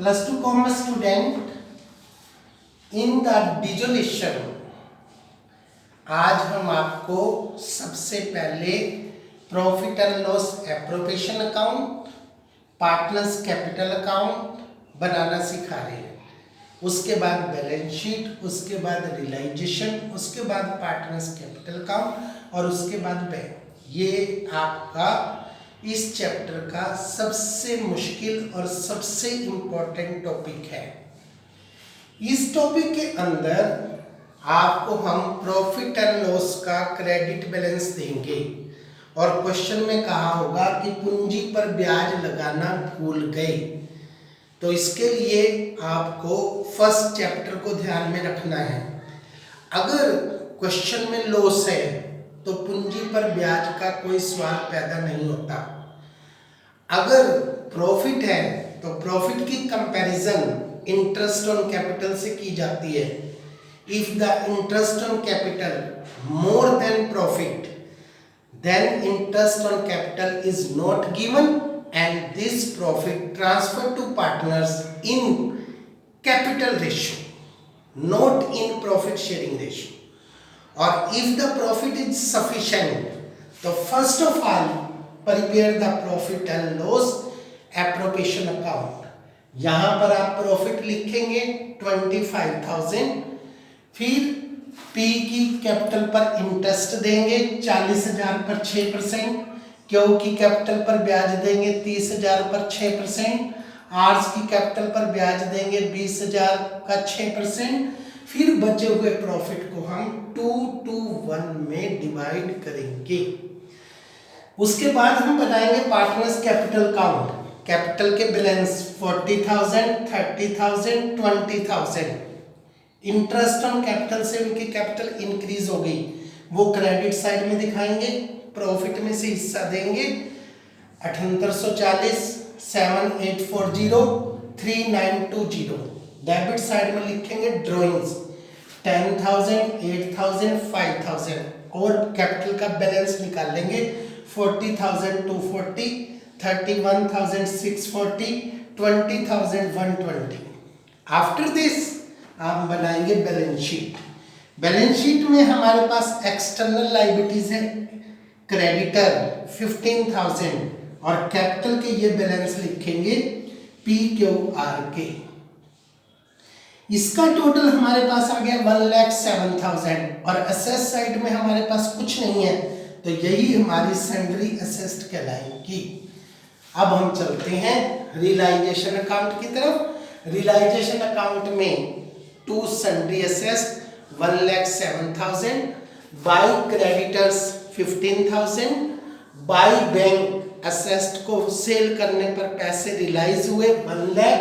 +2 commerce student in the dissolution आज हम आपको सबसे पहले profit and loss appropriation account, partners capital account बनाना सिखा रहे हैं। उसके बाद बैलेंस शीट, उसके बाद रियलाइजेशन, उसके बाद पार्टनर्स कैपिटल अकाउंट और उसके बाद बैंक। ये आपका इस चैप्टर का सबसे मुश्किल और सबसे इम्पोर्टेंट टॉपिक है। इस टॉपिक के अंदर आपको हम प्रॉफिट एंड लॉस का क्रेडिट बैलेंस देंगे और क्वेश्चन में कहा होगा कि पूंजी पर ब्याज लगाना भूल गए, तो इसके लिए आपको फर्स्ट चैप्टर को ध्यान में रखना है। अगर क्वेश्चन में लॉस है तो पूंजी पर ब्याज का कोई सवाल पैदा नहीं होता। अगर प्रॉफिट है तो प्रॉफिट की कंपैरिजन इंटरेस्ट ऑन कैपिटल से की जाती है। If the interest on capital more than profit, then interest on capital is not given and this profit transferred to partners in capital ratio, not in profit sharing ratio. Or if the profit is sufficient, so first of all prepare the profit and loss appropriation account. यहाँ पर आप profit लिखेंगे 25,000, फिर P की capital पर interest देंगे 40,000 पर 6%, Q की कैपिटल पर ब्याज देंगे 30,000 पर 6%, R की कैपिटल पर ब्याज देंगे 20,000 का 6%, फिर बचे हुए प्रॉफिट को हम 2 to 1 में डिवाइड करेंगे। उसके बाद हम बनाएंगे पार्टनर्स कैपिटल अकाउंट। कैपिटल के बैलेंस 40,000, 30,000, 20,000। इंटरेस्ट ऑन कैपिटल से उनकी कैपिटल इंक्रीज हो गई, वो क्रेडिट साइड में दिखाएंगे। प्रॉफिट में से हिस्सा देंगे 7840, 7840, 3920। डेबिट साइड में लिखेंगे ड्रॉइंग्स 10,000, 8,000, 5,000 और कैपिटल का बैलेंस निकाल लेंगे 40,240, 31,640, 20,120। आफ्टर दिस आप बनाएंगे बैलेंस शीट। बैलेंस शीट में हमारे पास एक्सटर्नल लायबिलिटीज है, क्रेडिटर 15,000 और कैपिटल के ये बैलेंस लिखेंगे PQRK। इसका टोटल हमारे पास आ गया 1,07,000 और असेट साइड में हमारे पास कुछ नहीं है, तो यही हमारी सैंडरी असेस्ट कहलाएगी। अब हम चलते हैं रियलाइजेशन अकाउंट की तरफ। रियलाइजेशन अकाउंट में to sundry assets 1,07,000, by creditors 15,000, by bank assets को सेल करने पर पैसे रियलाइज हुए 1 लाख,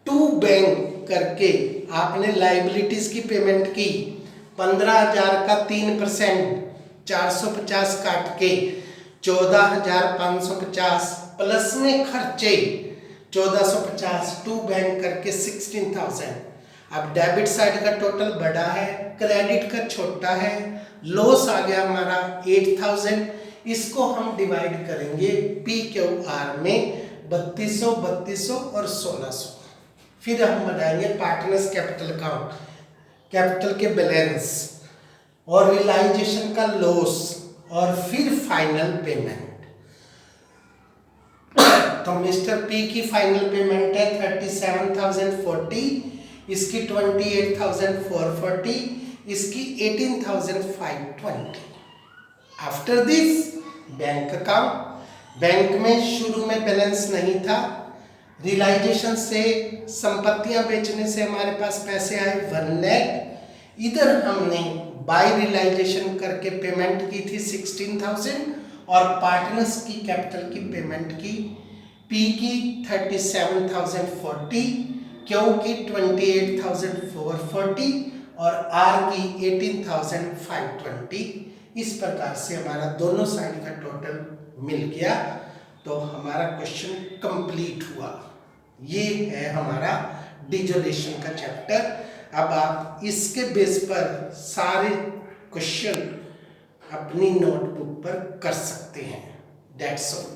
टू बैंक करके आपने लाइबिलिटीज की पेमेंट की 15,000 का 3% 450 काट के 14,550 प्लस में खर्चे 1450, टू बैंक करके 16,000। अब डेबिट साइड का टोटल बड़ा है, क्रेडिट का छोटा है, लॉस आ गया हमारा 8,000। इसको हम डिवाइड करेंगे PQR में 3200, 3200 और 1600। फिर हम बनाएंगे पार्टनर्स कैपिटल अकाउंट, कैपिटल के बैलेंस और रियलाइजेशन का लॉस और फिर फाइनल पेमेंट। तो मिस्टर P की फाइनल पेमेंट है 37,040, इसकी 28,440, इसकी 18,520। After this bank account. Bank में शुरू में बैलेंस नहीं था, रियलाइजेशन से संपत्तियां बेचने से हमारे पास पैसे आए 1 लाख। इधर हमने बाय रियलाइजेशन करके पेमेंट की थी 16,000 और पार्टनर्स की कैपिटल की पेमेंट की P की 37,040, Q की 28,440 और R की 18,520। इस प्रकार से हमारा दोनों साइड का टोटल मिल गया, तो हमारा क्वेश्चन कंप्लीट हुआ। ये है हमारा डिजोल्यूशन का चैप्टर। अब आप इसके बेस पर सारे क्वेश्चन अपनी नोटबुक पर कर सकते हैं। That's all.